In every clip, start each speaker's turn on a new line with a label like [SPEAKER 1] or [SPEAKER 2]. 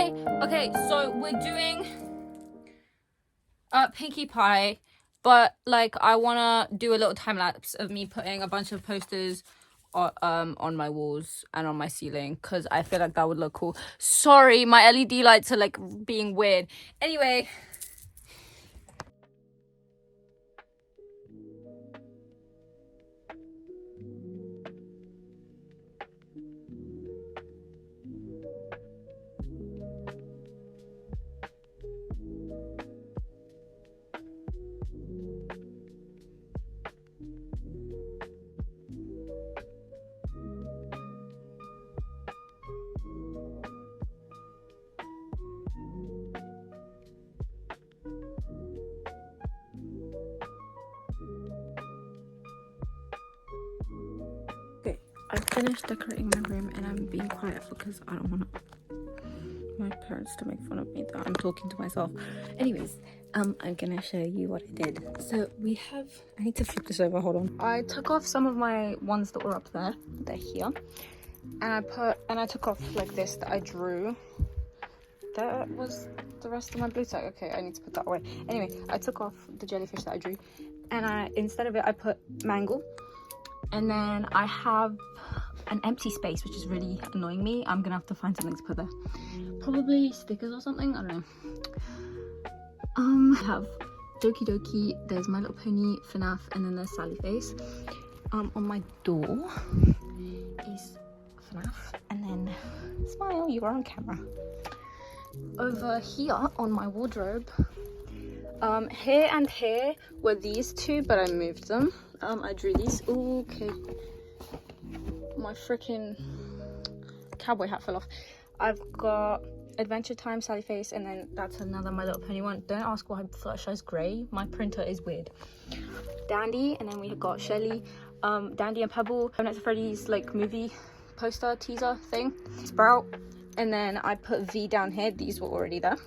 [SPEAKER 1] Hi. Okay, so we're doing Pinkie Pie, but like I wanna do a little time lapse of me putting a bunch of posters on my walls and on my ceiling because I feel like that would look cool. Sorry, my LED lights are like being weird. Anyway. Okay, I've finished decorating my room and I'm being quiet because I don't want my parents to make fun of me that I'm talking to myself. Anyways, I'm gonna show you what I did. So I need to flip this over, hold on. I took off some of my ones that were up there, they're here. And I took off like this that I drew. That was the rest of my blue tag. Okay, I need to put that away. Anyway, I took off the jellyfish that I drew and instead of it I put mango. And then I have an empty space, which is really annoying me. I'm gonna have to find something to put there. Probably stickers or something, I don't know. I have Doki Doki, there's My Little Pony, FNAF, and then there's Sally Face. On my door is FNAF, and then smile, you are on camera. Over here on my wardrobe, here and here were these two, but I moved them. I drew these. Ooh, okay. My freaking cowboy hat fell off. I've got Adventure Time, Sally Face, and then that's another My Little Pony one. Don't ask why Flush is grey. My printer is weird. Dandy, and then we got Shelly, Dandy and Pebble, Five Nights at Freddy's like movie poster teaser thing, Sprout, and then I put V down here. These were already there.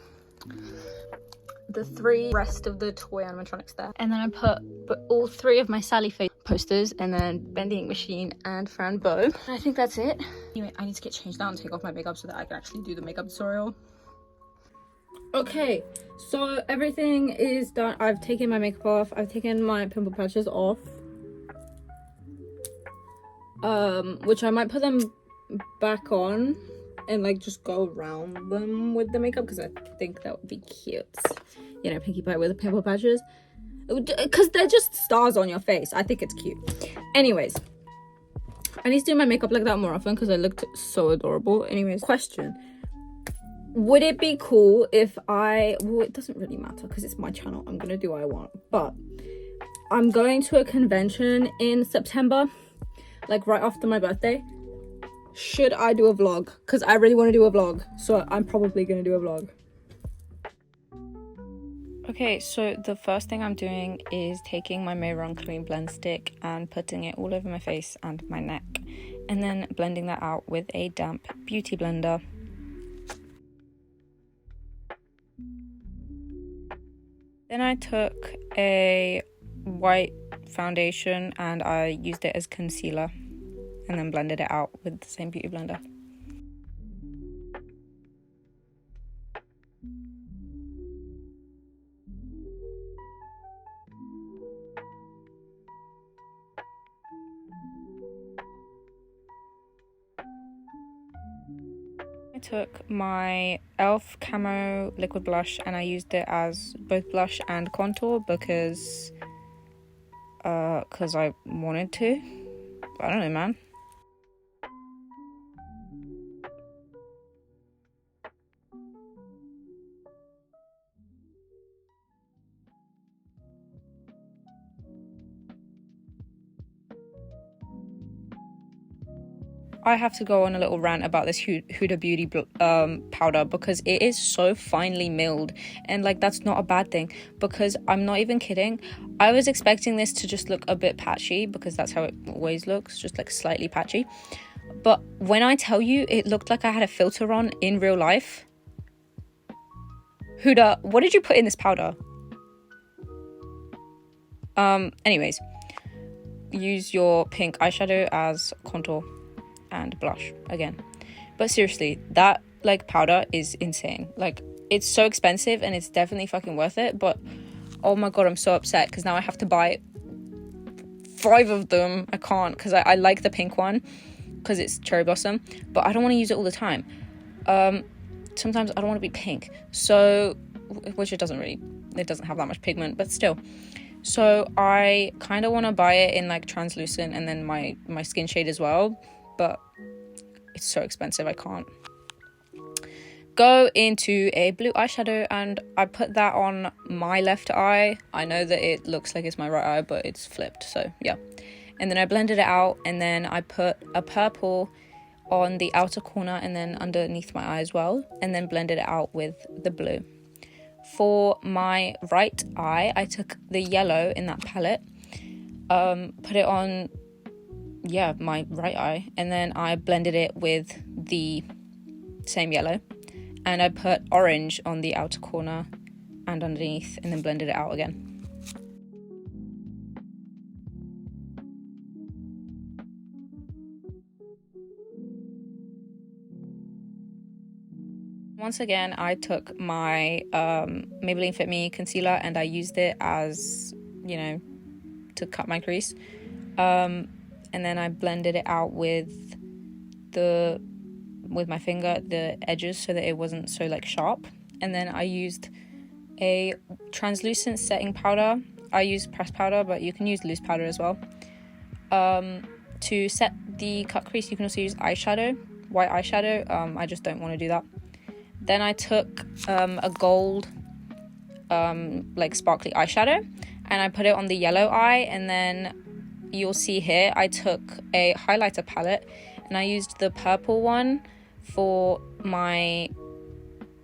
[SPEAKER 1] The three rest of the toy animatronics there, and then I put all three of my Sally Face posters, and then Bending Machine and Fran Bow. I think that's it. Anyway, I need to get changed out and take off my makeup so that I can actually do the makeup tutorial. Okay, so everything is done. I've taken my makeup off. I've taken my pimple patches off, which I might put them back on and like just go around them with the makeup because I think that would be cute. You know, Pinkie Pie with the pimple patches, because they're just stars on your face. I think it's cute. Anyways, I need to do my makeup like that more often because I looked so adorable. Anyways, question: would it be cool if well, it doesn't really matter because it's my channel. I'm gonna do what I want, but I'm going to a convention in September, like right after my birthday. Should I do a vlog? Because I really want to do a vlog, so I'm probably going to do a vlog. Okay, so the first thing I'm doing is taking my Mehron Clean Blend Stick and putting it all over my face and my neck, and then blending that out with a damp beauty blender. Then I took a white foundation and I used it as concealer, and then blended it out with the same beauty blender. I took my e.l.f. Camo liquid blush and I used it as both blush and contour because I wanted to. I don't know, man. I have to go on a little rant about this Huda Beauty powder because it is so finely milled, and like that's not a bad thing because I'm not even kidding. I was expecting this to just look a bit patchy because that's how it always looks, just like slightly patchy. But when I tell you it looked like I had a filter on in real life. Huda, what did you put in this powder? Anyways, use your pink eyeshadow as contour and blush again. But seriously, that like powder is insane. Like, it's so expensive and it's definitely fucking worth it, but oh my god, I'm so upset because now I have to buy 5 of them. I can't, because I like the pink one because it's cherry blossom, but I don't want to use it all the time. Sometimes I don't want to be pink, so, which it doesn't have that much pigment, but still. So I kind of want to buy it in like translucent and then my skin shade as well, but it's so expensive, I can't. Go into a blue eyeshadow and I put that on my left eye. I know that it looks like it's my right eye, but it's flipped, so yeah. And then I blended it out, and then I put a purple on the outer corner and then underneath my eye as well, and then blended it out with the blue. For my right eye, I took the yellow in that palette, put it on, my right eye, and then I blended it with the same yellow, and I put orange on the outer corner and underneath, and then blended it out again. Once again, I took my Maybelline Fit Me concealer and I used it as, to cut my crease. And then I blended it out with my finger, the edges, so that it wasn't so like sharp. And then I used a translucent setting powder. I used pressed powder, but you can use loose powder as well. To set the cut crease, you can also use eyeshadow, white eyeshadow. I just don't want to do that. Then I took a gold, like sparkly eyeshadow, and I put it on the yellow eye, and then you'll see here I took a highlighter palette, and I used the purple one for my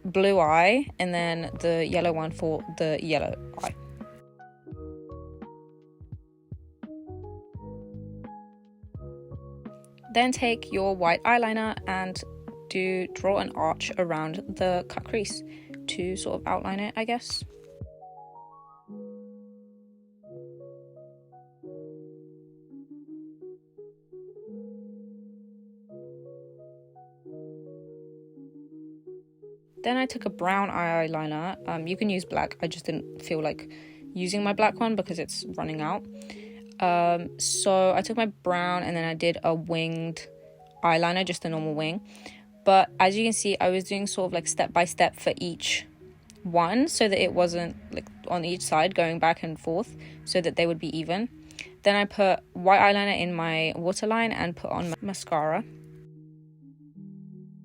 [SPEAKER 1] blue eye, and then the yellow one for the yellow eye. Then take your white eyeliner and draw an arch around the cut crease to sort of outline it, I guess. Then I took a brown eyeliner. You can use black. I just didn't feel like using my black one because it's running out. So I took my brown and then I did a winged eyeliner, just a normal wing. But as you can see, I was doing sort of like step by step for each one, so that it wasn't like on each side going back and forth, so that they would be even. Then I put white eyeliner in my waterline and put on mascara.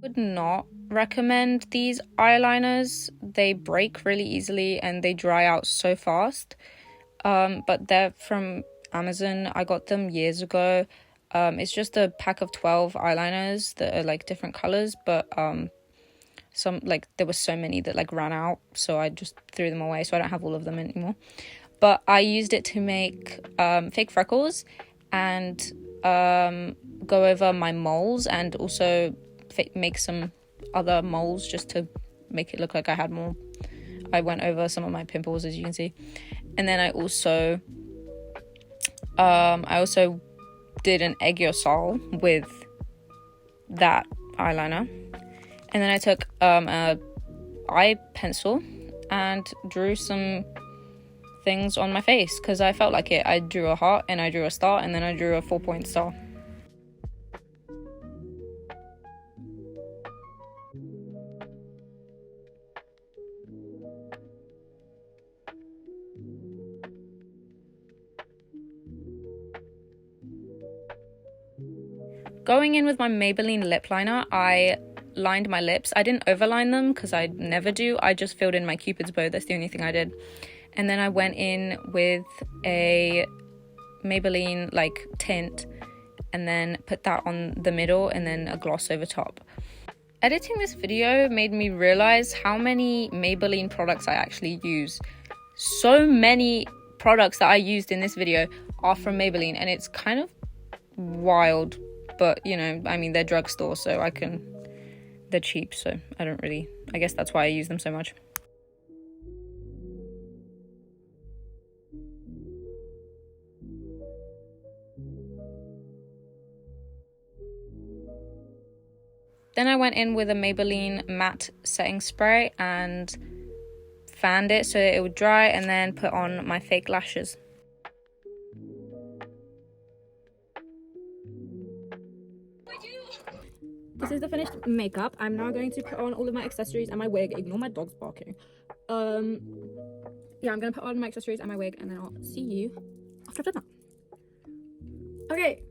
[SPEAKER 1] Would not recommend these eyeliners. They break really easily and they dry out so fast. But they're from Amazon. I got them years ago. It's just a pack of 12 eyeliners that are like different colors, but some, like, there were so many that like ran out, so I just threw them away, so I don't have all of them anymore. But I used it to make fake freckles and go over my moles, and also make some other moles just to make it look like I had more. I went over some of my pimples, as you can see. And then I also did an egg your soul with that eyeliner. And then I took a eye pencil and drew some things on my face because I felt like it. I drew a heart and I drew a star and then I drew a 4-point star. Going in with my Maybelline lip liner, I lined my lips. I didn't overline them because I never do. I just filled in my Cupid's bow. That's the only thing I did. And then I went in with a Maybelline like tint and then put that on the middle and then a gloss over top. Editing this video made me realize how many Maybelline products I actually use. So many products that I used in this video are from Maybelline, and it's kind of wild. But, you know, I mean, they're drugstore, so they're cheap, so I guess that's why I use them so much. Then I went in with a Maybelline matte setting spray and fanned it so it would dry, and then put on my fake lashes. This is the finished makeup. I'm now going to put on all of my accessories and my wig. Ignore my dog's barking. Yeah, I'm gonna put on my accessories and my wig, and then I'll see you after I've done that. Okay,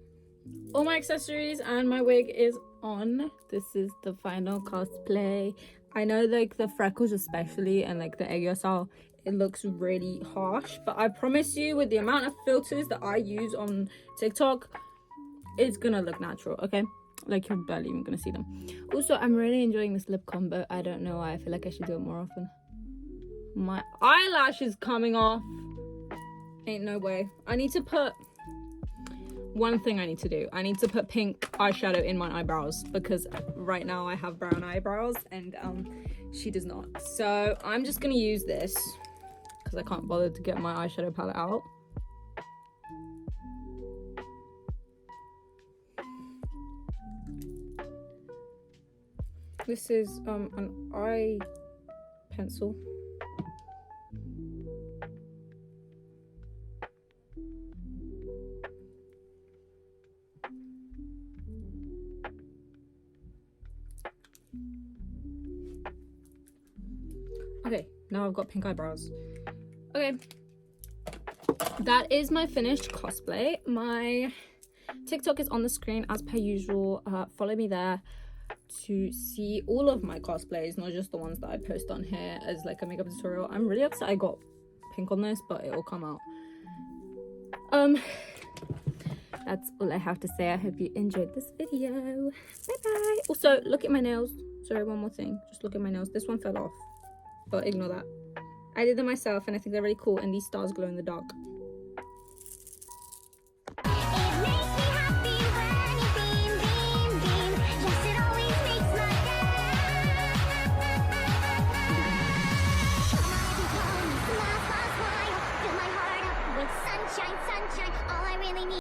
[SPEAKER 1] all my accessories and my wig is on. This is the final cosplay. I know, like, the freckles especially and like the egg style, it looks really harsh, but I promise you, with the amount of filters that I use on TikTok, it's gonna look natural, okay? Like, you're barely even gonna see them. Also, I'm really enjoying this lip combo. I don't know why. I feel like I should do it more often. My eyelash is coming off. Ain't no way. I need to put one thing I need to do. I need to put pink eyeshadow in my eyebrows, because right now I have brown eyebrows and she does not. So I'm just gonna use this because I can't bother to get my eyeshadow palette out. This is an eye pencil. Okay, now I've got pink eyebrows. Okay, that is my finished cosplay. My TikTok is on the screen as per usual. Follow me there to see all of my cosplays, not just the ones that I post on here as like a makeup tutorial. I'm really upset I got pink on this, but it will come out. That's all I have to say. I hope you enjoyed this video. Bye bye. Also, look at my nails. Sorry, one more thing. Just look at my nails. This one fell off, but ignore that. I did them myself and I think they're really cool, and these stars glow in the dark.